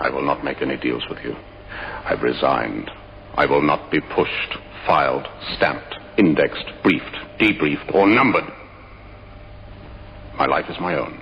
I will not make any deals with you. I've resigned. I will not be pushed, filed, stamped, indexed, briefed, debriefed, or numbered. My life is my own.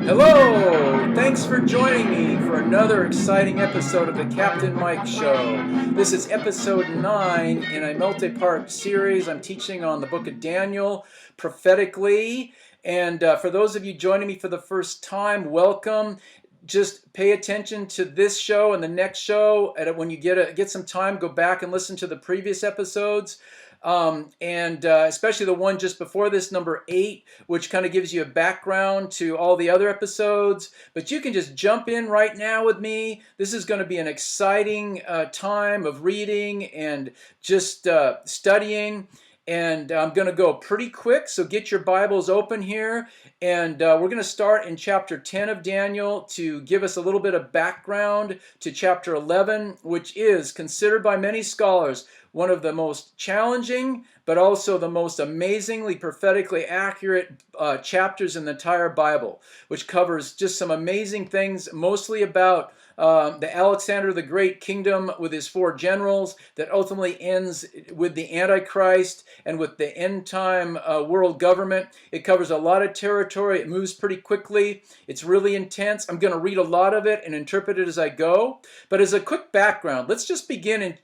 Hello! Thanks for joining me for another exciting episode of the Captain Mike Show. This is episode 9 in a multi-part series. I'm teaching on the book of Daniel prophetically. And for those of you joining me for the first time, welcome. Just pay attention to this show and the next show. And when you get some time, go back and listen to the previous episodes. Especially the one just before this, number 8, which kind of gives you a background to all the other episodes. But you can just jump in right now with me. This is going to be an exciting time of reading and just studying. And I'm going to go pretty quick, so get your Bibles open here. And we're going to start in chapter 10 of Daniel to give us a little bit of background to chapter 11, which is considered by many scholars one of the most challenging, but also the most amazingly prophetically accurate chapters in the entire Bible, which covers just some amazing things, mostly about the Alexander the Great kingdom with his 4 generals that ultimately ends with the Antichrist and with the end time world government. It covers a lot of territory. It moves pretty quickly. It's really intense. I'm going to read a lot of it and interpret it as I go. But as a quick background, let's just begin in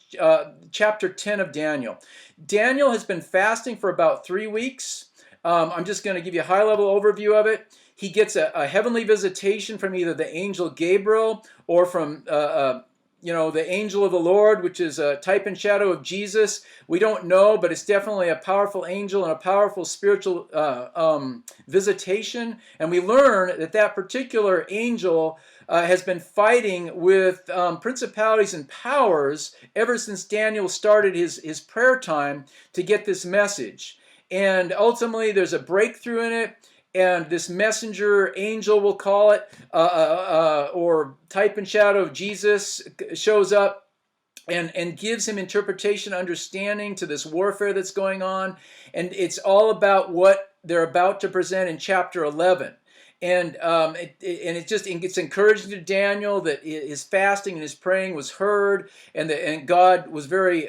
chapter 10 of Daniel. Daniel has been fasting for about 3 weeks. I'm just going to give you a high-level overview of it. He gets a heavenly visitation from either the angel Gabriel or from the angel of the Lord, which is a type and shadow of Jesus. We don't know, but it's definitely a powerful angel and a powerful spiritual visitation. And we learn that particular angel has been fighting with principalities and powers ever since Daniel started his prayer time to get this message. And ultimately, there's a breakthrough in it. And this messenger angel, we'll call it, or type and shadow of Jesus, shows up and gives him interpretation, understanding to this warfare that's going on. And it's all about what they're about to present in chapter 11. And it's encouraging to Daniel that his fasting and his praying was heard, and God was very,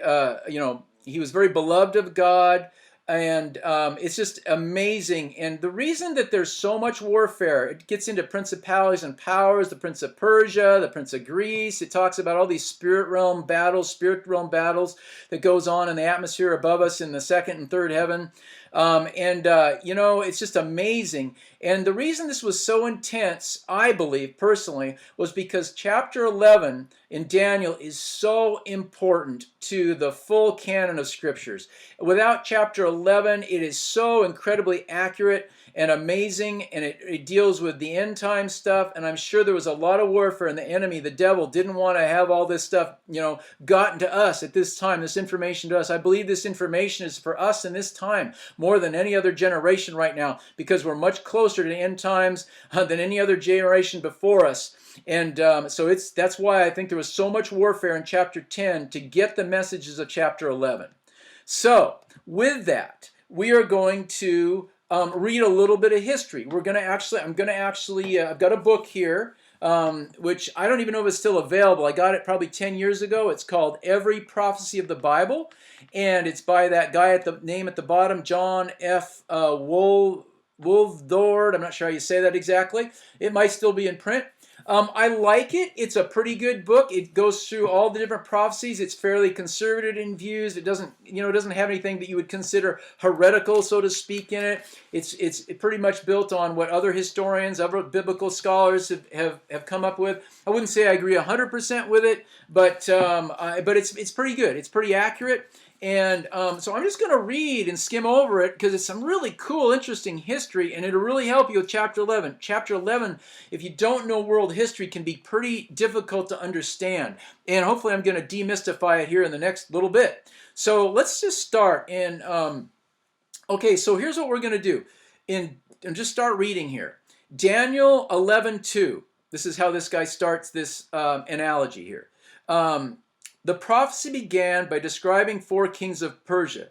he was very beloved of God. And it's just amazing. And the reason that there's so much warfare, it gets into principalities and powers, the Prince of Persia, the Prince of Greece. It talks about all these spirit realm battles that goes on in the atmosphere above us in the second and third heaven. It's just amazing. And the reason this was so intense, I believe personally, was because chapter 11 in Daniel is so important to the full canon of scriptures. Without chapter 11, it is so incredibly accurate and amazing, and it deals with the end time stuff. And I'm sure there was a lot of warfare, and the enemy, the devil, didn't want to have all this stuff, gotten to us at this time, this information to us. I believe this information is for us in this time more than any other generation right now, because we're much closer to the end times than any other generation before us. And so that's why I think there was so much warfare in chapter 10 to get the messages of chapter 11. So with that, we are going to read a little bit of history. I've got a book here, which I don't even know if it's still available. I got it probably 10 years ago. It's called Every Prophecy of the Bible, and it's by that guy at the name at the bottom, John F. Wolfdord. I'm not sure how you say that exactly. It might still be in print. I like it. It's a pretty good book. It goes through all the different prophecies. It's fairly conservative in views. It doesn't have anything that you would consider heretical, so to speak, in it. It's pretty much built on what other historians, other biblical scholars have come up with. I wouldn't say I agree 100% with it, but it's pretty good. It's pretty accurate. And so I'm just going to read and skim over it because it's some really cool, interesting history, and it'll really help you with Chapter 11. Chapter 11, if you don't know world history, can be pretty difficult to understand. And hopefully I'm going to demystify it here in the next little bit. So let's just start. Okay, so here's what we're going to do. And just start reading here. Daniel 11:2. This is how this guy starts this analogy here. The prophecy began by describing 4 kings of Persia.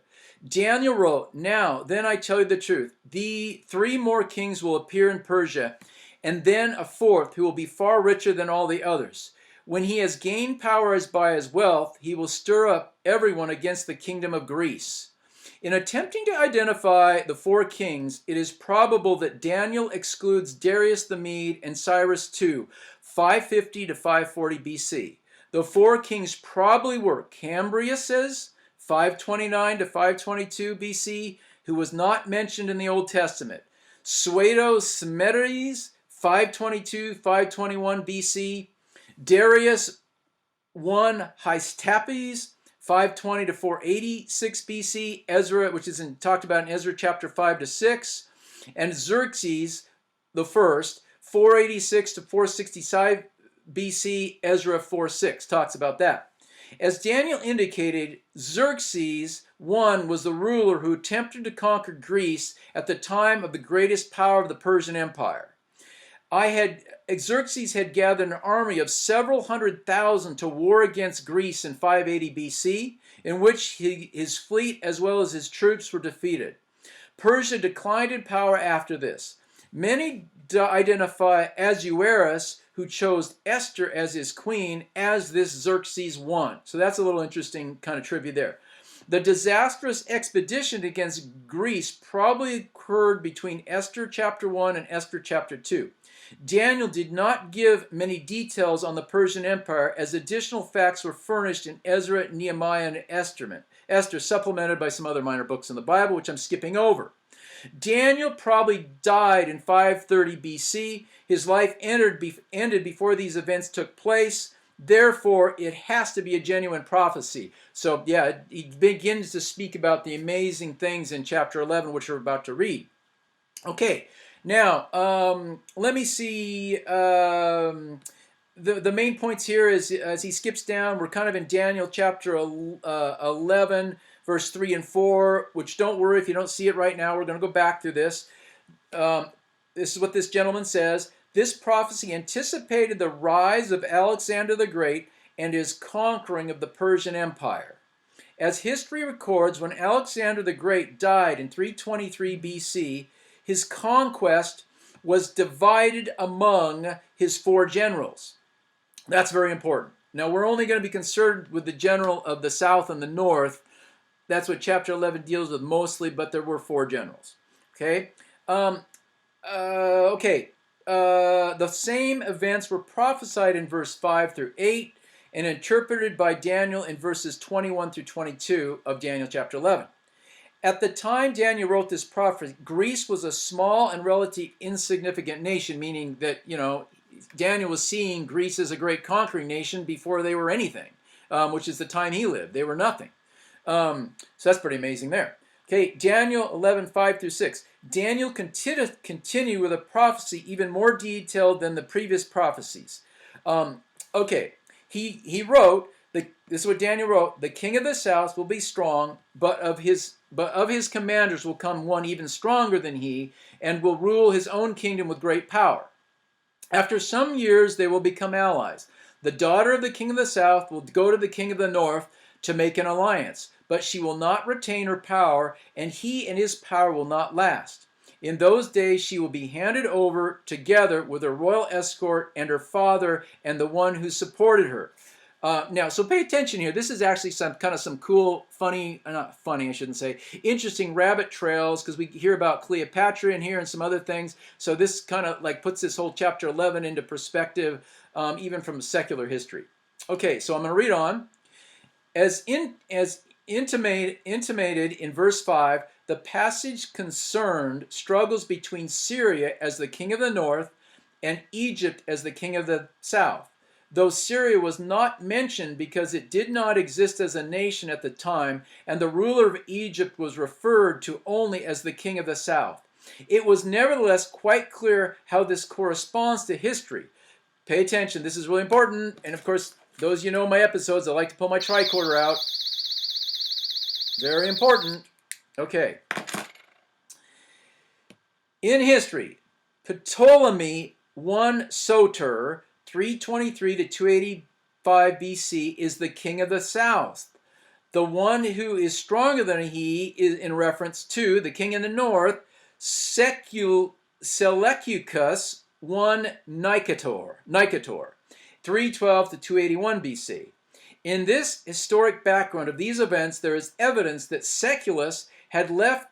Daniel wrote, "Now, then I tell you the truth. The 3 more kings will appear in Persia, and then a 4th who will be far richer than all the others. When he has gained power as by his wealth, he will stir up everyone against the kingdom of Greece." In attempting to identify the 4 kings, it is probable that Daniel excludes Darius the Mede and Cyrus II, 550 to 540 BC. The 4 kings probably were Cambrius, 529 to 522 BC, who was not mentioned in the Old Testament. Pseudo-Smedes, 522-521 BC. Darius I Hystaspes, 520 to 486 BC. Ezra, which is talked about in Ezra chapter 5 to 6. And Xerxes the First, 486 to 465 BC, Ezra 4:6 talks about that. As Daniel indicated, Xerxes I was the ruler who attempted to conquer Greece at the time of the greatest power of the Persian Empire. Xerxes had gathered an army of several 100,000 to war against Greece in 580 BC, in which his fleet as well as his troops were defeated. Persia declined in power after this. Many identify Ahasuerus, who chose Esther as his queen, as this Xerxes I. So that's a little interesting kind of trivia there. The disastrous expedition against Greece probably occurred between Esther chapter 1 and Esther chapter 2. Daniel did not give many details on the Persian Empire, as additional facts were furnished in Ezra, Nehemiah, and Esther, supplemented by some other minor books in the Bible, which I'm skipping over. Daniel probably died in 530 BC. His life ended before these events took place. Therefore, it has to be a genuine prophecy. So, yeah, he begins to speak about the amazing things in chapter 11, which we're about to read. Okay, now, let me see. The main points here is, as he skips down, we're kind of in Daniel chapter 11, verse 3 and 4, which, don't worry if you don't see it right now. We're going to go back through this. This is what this gentleman says. This prophecy anticipated the rise of Alexander the Great and his conquering of the Persian Empire. As history records, when Alexander the Great died in 323 BC, his conquest was divided among his 4 generals. That's very important. Now, we're only going to be concerned with the general of the south and the north. That's what chapter 11 deals with mostly, but there were 4 generals. Okay? The same events were prophesied in verse 5 through 8 and interpreted by Daniel in verses 21 through 22 of Daniel chapter 11. At the time Daniel wrote this prophecy, Greece was a small and relatively insignificant nation, meaning that, Daniel was seeing Greece as a great conquering nation before they were anything, which is the time he lived. They were nothing. So that's pretty amazing there. Okay, Daniel 11, 5 through 6. Daniel continued with a prophecy even more detailed than the previous prophecies. He wrote, this is what Daniel wrote, the king of the south will be strong, but of his commanders will come one even stronger than he, and will rule his own kingdom with great power. After some years, they will become allies. The daughter of the king of the south will go to the king of the north to make an alliance, but she will not retain her power, and he and his power will not last. In those days, she will be handed over together with her royal escort and her father and the one who supported her. Now, so pay attention here. This is actually some cool, interesting rabbit trails, because we hear about Cleopatra in here and some other things. So this kind of like puts this whole chapter 11 into perspective, even from secular history. Okay, so I'm going to read on. As intimated in verse 5, the passage concerned struggles between Syria as the king of the north and Egypt as the king of the south. though Syria was not mentioned because it did not exist as a nation at the time, and the ruler of Egypt was referred to only as the king of the south. It was nevertheless quite clear how this corresponds to history. Pay attention, this is really important, and of course, those of you know my episodes, I like to pull my tricorder out. Very important. Okay. In history, Ptolemy I Soter, 323 to 285 BC, is the king of the south. The one who is stronger than he is in reference to the king in the north, Seleucus I Nicator, 312 to 281 BC. In this historic background of these events, there is evidence that Seleucus had left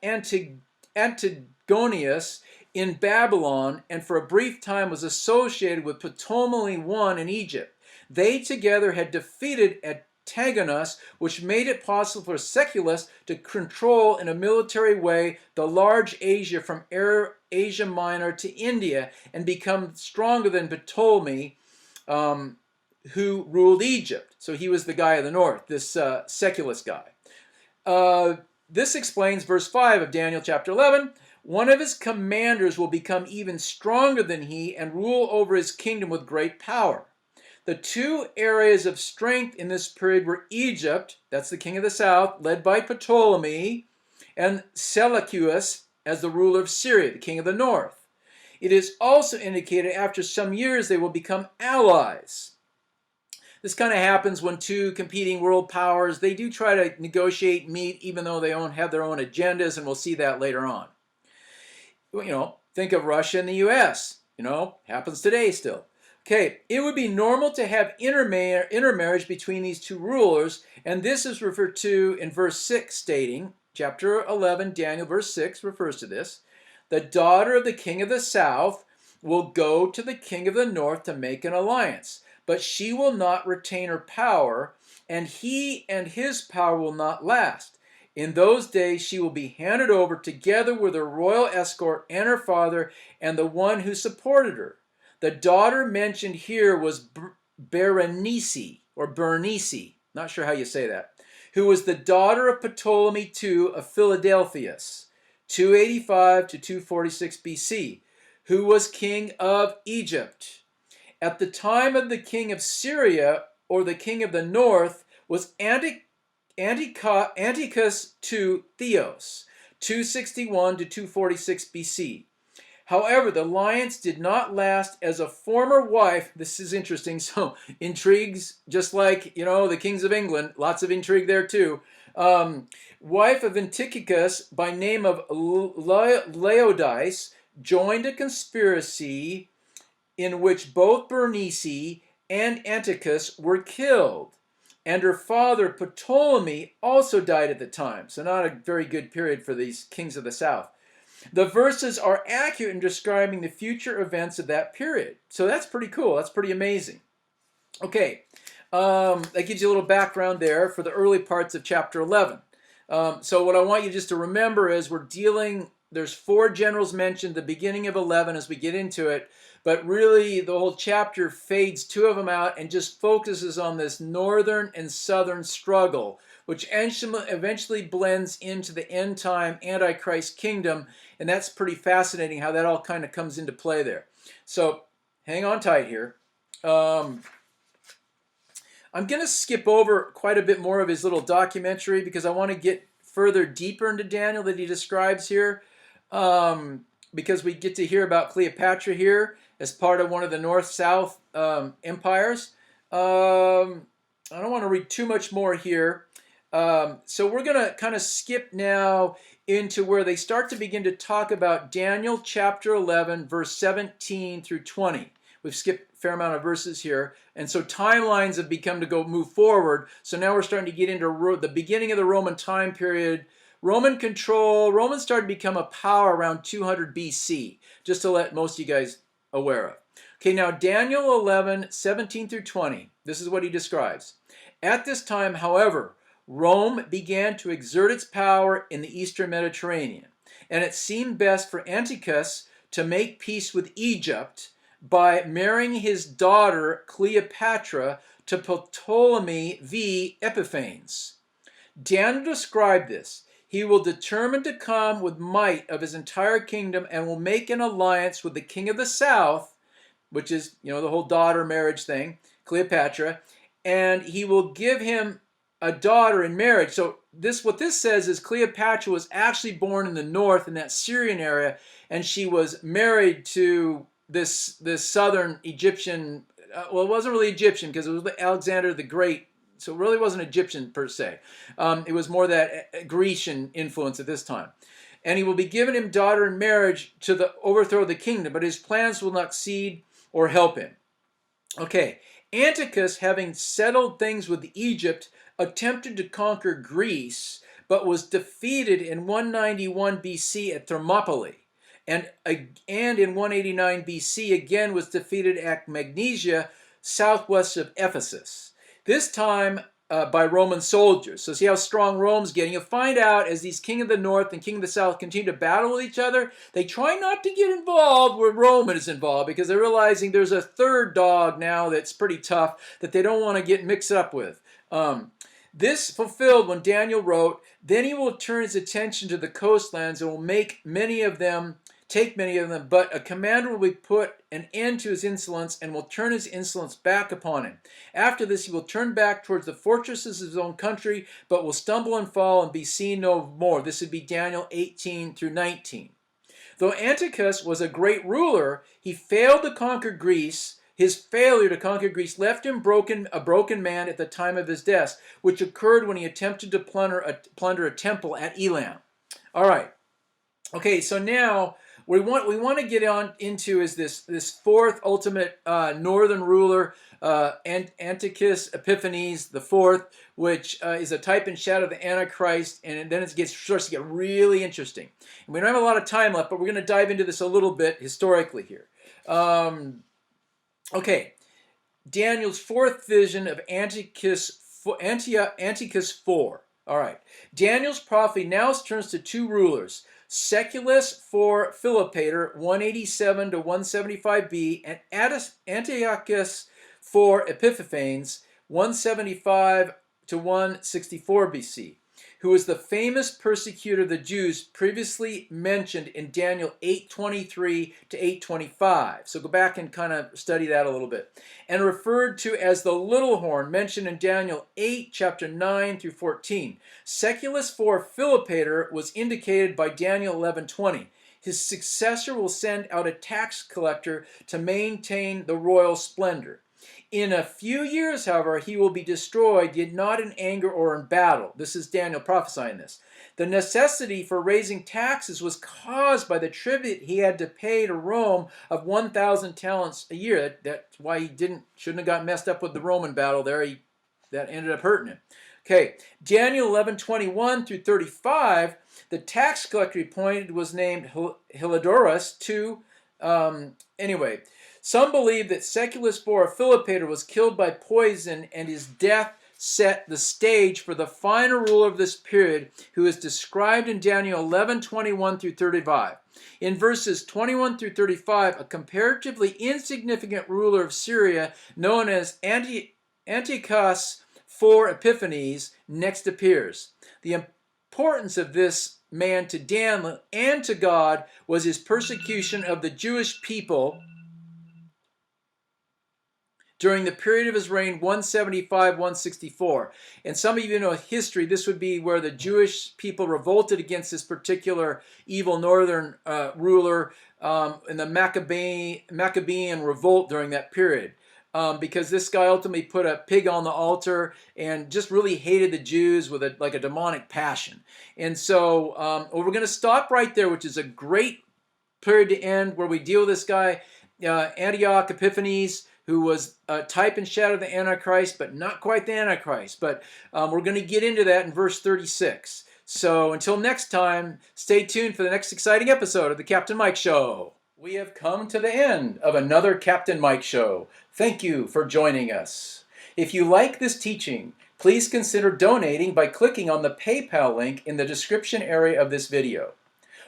Antigonius in Babylon and for a brief time was associated with Ptolemy I in Egypt. They together had defeated Antigonus, which made it possible for Seleucus to control in a military way the large Asia from Asia Minor to India and become stronger than Ptolemy, who ruled Egypt. So he was the guy of the north, this Seleucus guy. This explains verse 5 of Daniel chapter 11. One of his commanders will become even stronger than he and rule over his kingdom with great power. The two areas of strength in this period were Egypt, that's the king of the south, led by Ptolemy, and Seleucus as the ruler of Syria, the king of the north. It is also indicated after some years they will become allies. This kind of happens when two competing world powers, they do try to negotiate, meet, even though they don't have their own agendas, and we'll see that later on. You know, think of Russia and the U.S., happens today still. Okay, it would be normal to have intermarriage between these two rulers, and this is referred to in verse 6 stating, chapter 11, Daniel, verse 6 refers to this, the daughter of the king of the south will go to the king of the north to make an alliance, but she will not retain her power, and he and his power will not last. In those days she will be handed over together with her royal escort and her father and the one who supported her. The daughter mentioned here was Berenice, not sure how you say that, who was the daughter of Ptolemy II of Philadelphus, 285 to 246 BC, who was king of Egypt. At the time of the king of Syria, or the king of the north, was Antiochus II Theos, 261 to 246 BC. However, the alliance did not last as a former wife, this is interesting, so intrigues, just like, the kings of England, lots of intrigue there too. Wife of Antiochus by name of Laodice joined a conspiracy in which both Berenice and Antiochus were killed. And her father Ptolemy also died at the time. So not a very good period for these kings of the south. The verses are accurate in describing the future events of that period. So that's pretty cool. That's pretty amazing. Okay, that gives you a little background there for the early parts of chapter 11. So what I want you just to remember is there's 4 generals mentioned at the beginning of 11 as we get into it, but really the whole chapter fades 2 of them out and just focuses on this northern and southern struggle, which eventually blends into the end time Antichrist kingdom, and that's pretty fascinating how that all kind of comes into play there. So hang on tight here. I'm going to skip over quite a bit more of his little documentary because I want to get further deeper into Daniel that he describes here, because we get to hear about Cleopatra here as part of one of the North-South empires. I don't want to read too much more here. So we're going to kind of skip now into where they start to begin to talk about Daniel chapter 11, verse 17 through 20. We've skipped a fair amount of verses here. And so timelines have become to move forward. So now we're starting to get into the beginning of the Roman time period. Roman control. Romans started to become a power around 200 BC, just to let most of you guys aware of. Okay, now Daniel 11, 17 through 20. This is what he describes. At this time, however, Rome began to exert its power in the eastern Mediterranean, and it seemed best for Antiochus to make peace with Egypt, by marrying his daughter Cleopatra to Ptolemy V. Epiphanes. Daniel described this. He will determine to come with might of his entire kingdom and will make an alliance with the king of the south, which is, the whole daughter marriage thing, Cleopatra, and he will give him a daughter in marriage. So what this says is Cleopatra was actually born in the north in that Syrian area, and she was married to this southern Egyptian. Well, it wasn't really Egyptian because it was Alexander the Great, so it really wasn't Egyptian per se. It was more that Grecian influence at this time. And he will be given him daughter in marriage to the overthrow of the kingdom, but his plans will not succeed or help him. Okay, Antiochus, having settled things with Egypt, attempted to conquer Greece, but was defeated in 191 BC at Thermopylae, and in 189 BC again was defeated at Magnesia, southwest of Ephesus. This time by Roman soldiers. So see how strong Rome's getting. You'll find out as these king of the north and king of the south continue to battle with each other, they try not to get involved where Rome is involved because they're realizing there's a third dog now that's pretty tough that they don't want to get mixed up with. This fulfilled when Daniel wrote, "Then he will turn his attention to the coastlands and will take many of them, but a commander will be put an end to his insolence and will turn his insolence back upon him. After this, he will turn back towards the fortresses of his own country, but will stumble and fall and be seen no more." This would be Daniel 18 through 19. Though Antiochus was a great ruler, he failed to conquer Greece. His failure to conquer Greece left him a broken man at the time of his death, which occurred when he attempted to plunder a temple at Elam. All right. Okay, so now we want to get on into is this fourth ultimate northern ruler, Antiochus Epiphanes the fourth, which is a type and shadow of the Antichrist, and then starts to get really interesting. And we don't have a lot of time left, but we're going to dive into this a little bit historically here. Okay, Daniel's fourth vision of Antiochus IV. All right, Daniel's prophecy now turns to two rulers, Seculus IV Philopator, 187 to 175 B, and Antiochus IV Epiphanes, 175 to 164 BC, who was the famous persecutor of the Jews previously mentioned in Daniel 8:23 to 8:25. So go back and kind of study that a little bit. And referred to as the little horn mentioned in Daniel 8, chapter 9 through 14. Seculus IV Philopator was indicated by Daniel 11:20. His successor will send out a tax collector to maintain the royal splendor. In a few years, however, he will be destroyed, yet not in anger or in battle. This is Daniel prophesying this. The necessity for raising taxes was caused by the tribute he had to pay to Rome of 1,000 talents a year. That's why he shouldn't have got messed up with the Roman battle there. That ended up hurting him. Okay, Daniel 11:21 through 35, the tax collector appointed was named Heliodorus II. Anyway, some believe that Seculus IV Philopator was killed by poison, and his death set the stage for the final ruler of this period, who is described in Daniel 11:21 through 35. In verses 21 through 35, a comparatively insignificant ruler of Syria known as Antiochus IV Epiphanes next appears. The importance of this man to Daniel and to God was his persecution of the Jewish people during the period of his reign, 175-164. And some of you know history, this would be where the Jewish people revolted against this particular evil northern ruler in the Maccabean revolt during that period. Because this guy ultimately put a pig on the altar and just really hated the Jews with a demonic passion. And so we're going to stop right there, which is a great period to end, where we deal with this guy, Antioch Epiphanes, who was a type and shadow of the Antichrist, but not quite the Antichrist. But we're going to get into that in verse 36. So until next time, stay tuned for the next exciting episode of the Captain Mike Show. We have come to the end of another Captain Mike Show. Thank you for joining us. If you like this teaching, please consider donating by clicking on the PayPal link in the description area of this video.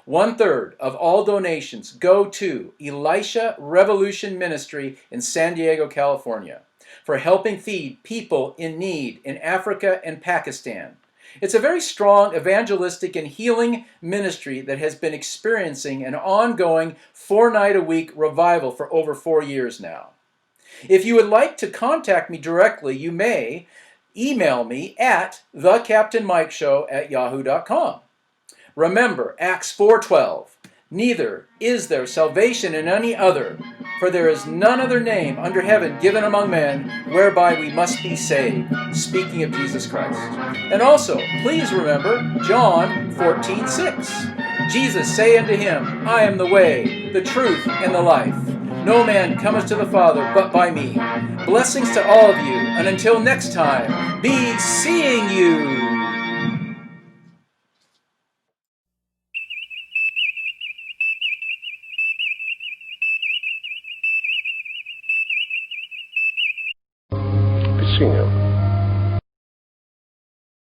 1/3 of all donations go to Elisha Revolution Ministry in San Diego, California, for helping feed people in need in Africa and Pakistan. It's a very strong evangelistic and healing ministry that has been experiencing an ongoing 4-night-a-week revival for over 4 years now. If you would like to contact me directly, you may email me at thecaptainmikeshow@yahoo.com. Remember Acts 4:12, neither is there salvation in any other, for there is none other name under heaven given among men whereby we must be saved, speaking of Jesus Christ. And also, please remember John 14:6. Jesus say unto him, I am the way, the truth, and the life. No man cometh to the Father but by me. Blessings to all of you, and until next time, be seeing you.